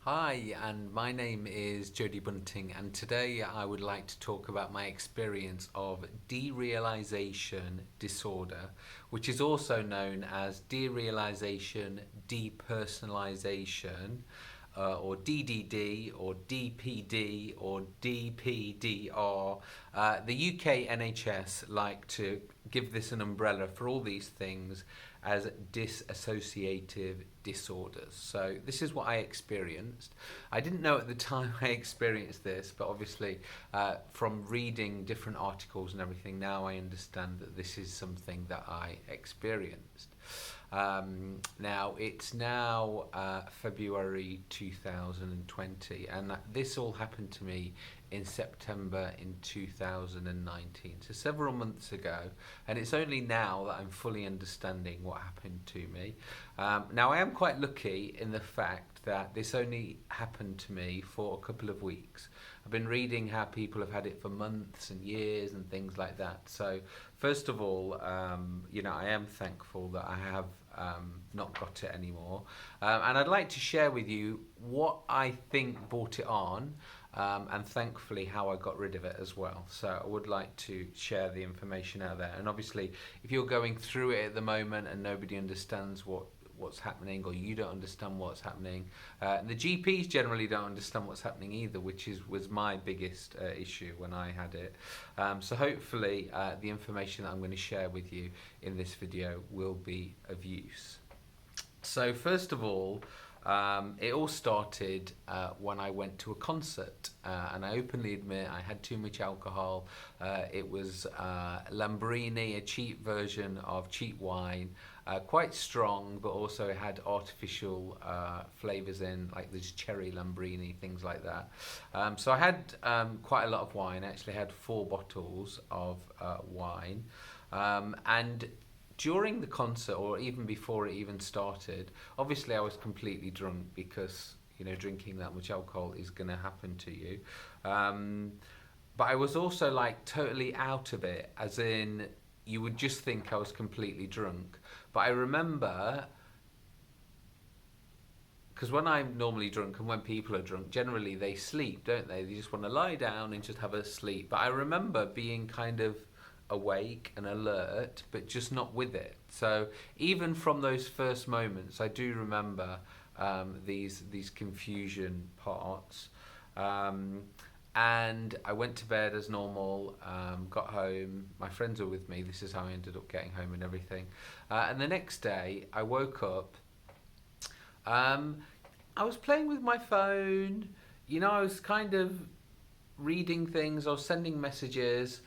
Hi, and my name is Jody Bunting, and today I would like to talk about my experience of derealization disorder, which is also known as derealization depersonalization, or DDD, or DPD, or DPDR. The UK NHS like to give this an umbrella for all these things as dissociative disorders. So this is what I experienced. I didn't know at the time I experienced this, but obviously from reading different articles and everything, now I understand that this is something that I experienced. Now it's now February 2020, and this all happened to me in September in 2019, so several months ago, and it's only now that I'm fully understanding what happened to me. Now I am quite lucky in the fact that this only happened to me for a couple of weeks. I've been reading how people have had it for months and years and things like that. So first of all, I am thankful that I have not got it anymore. And I'd like to share with you what I think brought it on, and thankfully how I got rid of it as well. So I would like to share the information out there. And obviously, if you're going through it at the moment and nobody understands what's happening, or you don't understand what's happening, and the GPs generally don't understand what's happening either, which was my biggest issue when I had it. So hopefully the information that I'm going to share with you in this video will be of use. So first of all, it all started when I went to a concert, and I openly admit I had too much alcohol. It was Lambrini, a cheap version of cheap wine, quite strong, but also it had artificial flavours in, like there's cherry Lambrini, things like that. So I had quite a lot of wine. I actually had 4 bottles of wine, and during the concert, or even before it even started, obviously I was completely drunk because drinking that much alcohol is going to happen to you. But I was also like totally out of it, as in you would just think I was completely drunk. But I remember, because when I'm normally drunk and when people are drunk, generally they sleep, don't they? They just want to lie down and just have a sleep. But I remember being kind of awake and alert, but just not with it. So even from those first moments, I do remember these confusion parts. And I went to bed as normal, got home, my friends were with me, this is how I ended up getting home and everything. And the next day, I woke up, I was playing with my phone, I was kind of reading things, I was sending messages,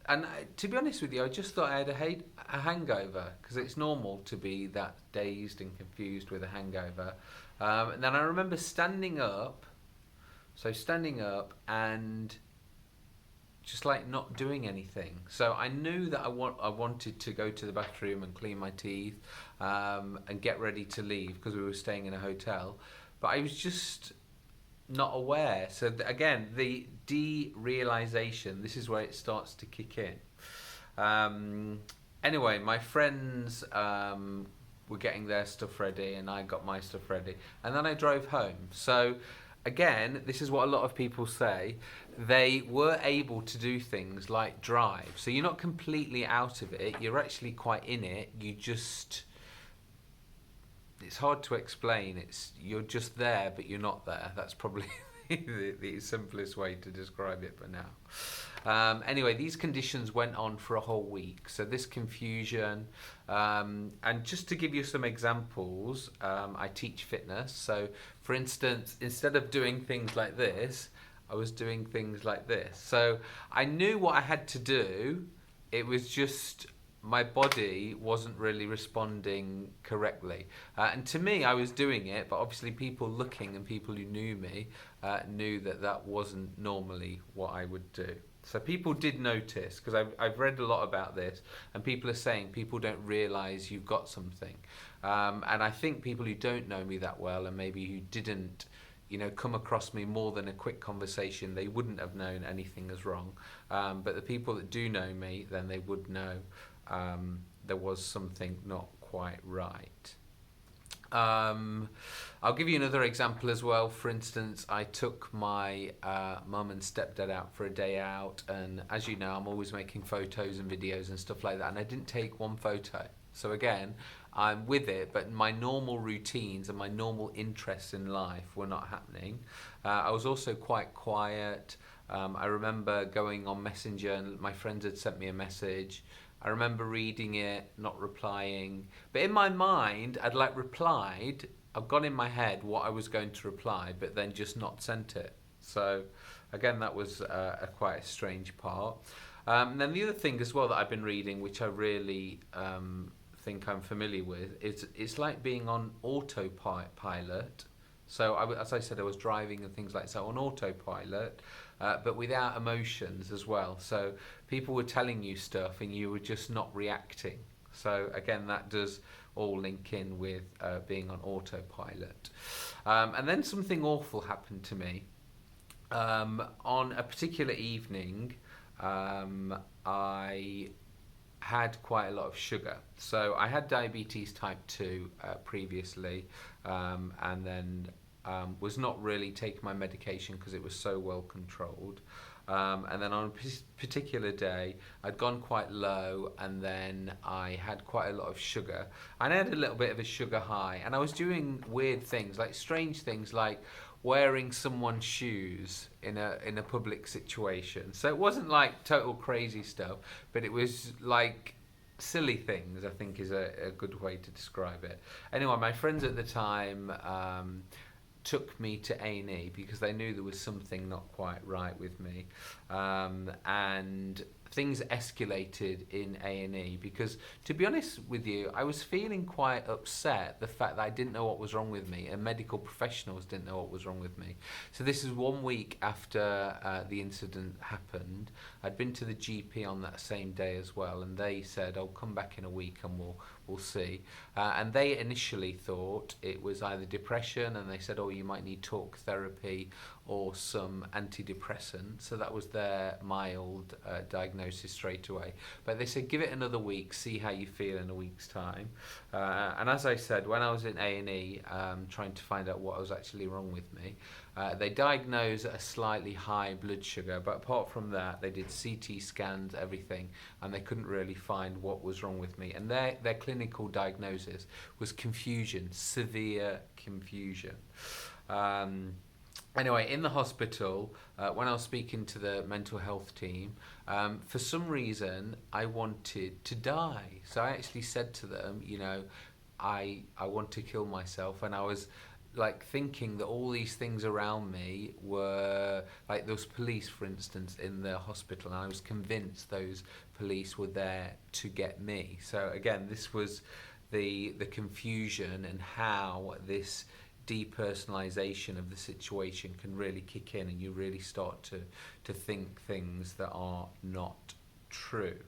and to be honest with you, I just thought I had a hangover, because it's normal to be that dazed and confused with a hangover. And then I remember standing up and just like not doing anything. So I knew that I wanted to go to the bathroom and clean my teeth, and get ready to leave because we were staying in a hotel. But I was just not aware. So again, the derealization, this is where it starts to kick in. Anyway, my friends were getting their stuff ready, and I got my stuff ready, and then I drove home. So again, this is what a lot of people say. They were able to do things like drive. So you're not completely out of it. You're actually quite in it. It's hard to explain. You're just there, but you're not there. That's probably the simplest way to describe it for now. Anyway, these conditions went on for a whole week. So this confusion, and just to give you some examples, I teach fitness. So for instance, instead of doing things like this, I was doing things like this. So I knew what I had to do. It was just my body wasn't really responding correctly. And to me, I was doing it, but obviously people looking and people who knew me knew that that wasn't normally what I would do. So people did notice, because I've read a lot about this, and people are saying people don't realise you've got something. And I think people who don't know me that well, and maybe who didn't come across me more than a quick conversation, they wouldn't have known anything is wrong. But the people that do know me, then they would know there was something not quite right. Um, I'll give you another example as well. For instance, I took my mum and stepdad out for a day out, and as you know, I'm always making photos and videos and stuff like that, and I didn't take one photo. So again, I'm with it, but my normal routines and my normal interests in life were not happening. I was also quite quiet. I remember going on Messenger, and my friends had sent me a message. I remember reading it, not replying. But in my mind, I'd like replied. I've got in my head what I was going to reply, but then just not sent it. So, again, that was quite a strange part. And then the other thing as well that I've been reading, which I really think I'm familiar with, is it's like being on autopilot. So, as I said, I was driving and things like that on autopilot, but without emotions as well. So people were telling you stuff and you were just not reacting. So again, that does all link in with being on autopilot. And then something awful happened to me. On a particular evening, I had quite a lot of sugar. So I had diabetes type 2 previously, and then was not really taking my medication because it was so well controlled. And then on a particular day, I'd gone quite low, and then I had quite a lot of sugar. And I had a little bit of a sugar high, and I was doing weird things, like strange things, like wearing someone's shoes in a public situation. So it wasn't like total crazy stuff, but it was like silly things, I think is a good way to describe it. Anyway, my friends at the time took me to A&E because they knew there was something not quite right with me, and things escalated in A&E because, to be honest with you, I was feeling quite upset the fact that I didn't know what was wrong with me and medical professionals didn't know what was wrong with me. So this is 1 week after the incident happened. I'd been to the GP on that same day as well, and they said, "I'll come back in a week and we'll see." And they initially thought it was either depression, and they said, "Oh, you might need talk therapy or some antidepressant." So that was their mild diagnosis straight away. But they said, "Give it another week, see how you feel in a week's time." And as I said, when I was in A&E trying to find out what was actually wrong with me, they diagnosed a slightly high blood sugar, but apart from that, they did CT scans, everything, and they couldn't really find what was wrong with me. And their clinical diagnosis was confusion, severe confusion. Anyway, in the hospital, when I was speaking to the mental health team, for some reason I wanted to die. So I actually said to them, I want to kill myself, and I was like thinking that all these things around me were like those police, for instance, in the hospital, and I was convinced those police were there to get me. So again, this was the confusion and how this depersonalization of the situation can really kick in, and you really start to think things that are not true.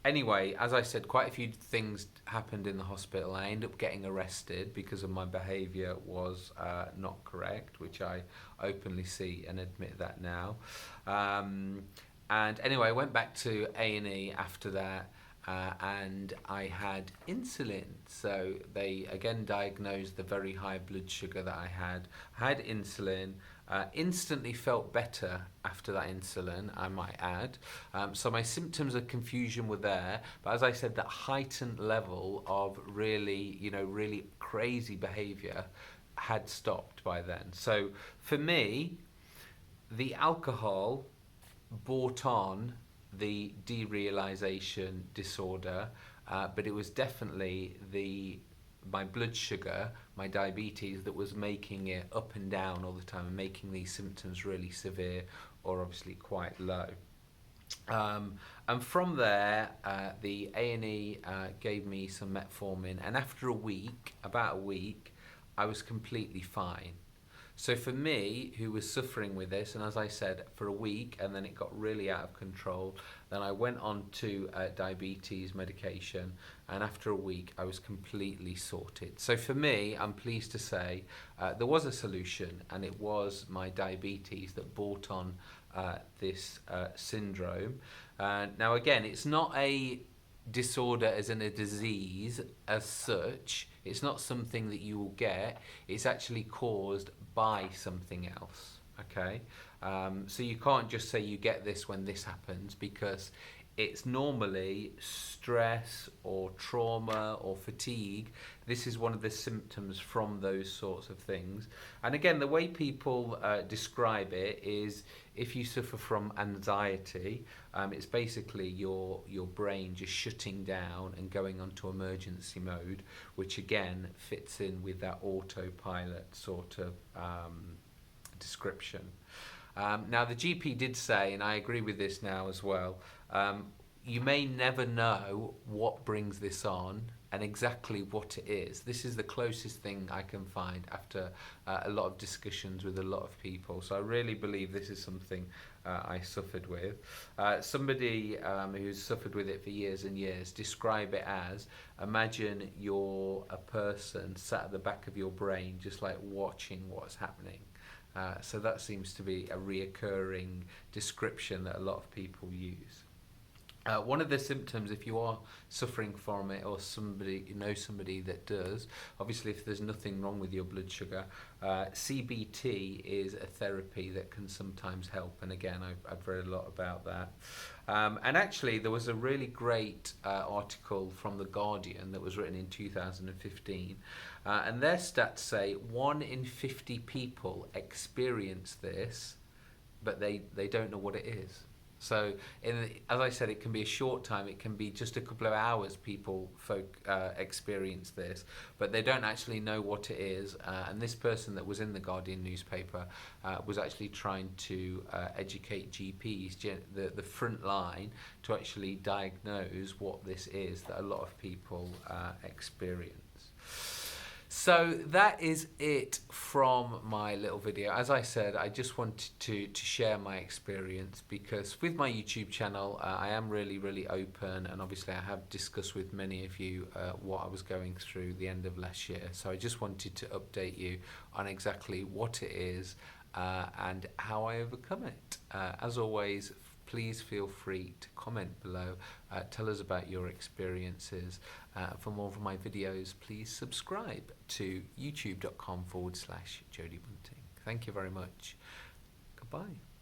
Anyway, as I said, quite a few things happened in the hospital. I ended up getting arrested because of my behaviour was not correct, which I openly see and admit that now. And anyway, I went back to A&E after that, and I had insulin. So they again diagnosed the very high blood sugar that I had. I had insulin. Instantly felt better after that insulin, I might add. So my symptoms of confusion were there, but as I said, that heightened level of really crazy behaviour had stopped by then. So for me, the alcohol brought on the derealization disorder, but it was definitely my blood sugar, my diabetes, that was making it up and down all the time and making these symptoms really severe or obviously quite low. And from there, the A&E gave me some metformin, and after about a week, I was completely fine. So for me, who was suffering with this, and as I said, for a week, and then it got really out of control, then I went on to diabetes medication, and after a week, I was completely sorted. So for me, I'm pleased to say there was a solution, and it was my diabetes that brought on this syndrome. Now again, it's not a disorder as in a disease as such. It's not something that you will get. It's actually caused by something else. Okay, so you can't just say you get this when this happens, because it's normally stress or trauma or fatigue. This is one of the symptoms from those sorts of things. And again, the way people describe it is, if you suffer from anxiety, it's basically your brain just shutting down and going onto emergency mode, which again fits in with that autopilot sort of description. Now, the GP did say, and I agree with this now as well, you may never know what brings this on and exactly what it is. This is the closest thing I can find after a lot of discussions with a lot of people. So I really believe this is something I suffered with. Somebody who's suffered with it for years and years describe it as, imagine you're a person sat at the back of your brain just like watching what's happening. So that seems to be a reoccurring description that a lot of people use. One of the symptoms, if you are suffering from it, or somebody you know somebody that does, obviously if there's nothing wrong with your blood sugar, CBT is a therapy that can sometimes help. And again, I've read a lot about that. And actually, there was a really great article from The Guardian that was written in 2015. And their stats say 1 in 50 people experience this, but they don't know what it is. So, as I said, it can be a short time, it can be just a couple of hours people experience this, but they don't actually know what it is. And this person that was in the Guardian newspaper was actually trying to educate GPs, the front line, to actually diagnose what this is that a lot of people experience. So that is it from my little video. As I said, I just wanted to share my experience, because with my YouTube channel, I am really open, and obviously I have discussed with many of you what I was going through the end of last year. So I just wanted to update you on exactly what it is and how I overcome it. As always, please feel free to comment below. Tell us about your experiences. For more of my videos, please subscribe to youtube.com/Jody Bunting. Thank you very much. Goodbye.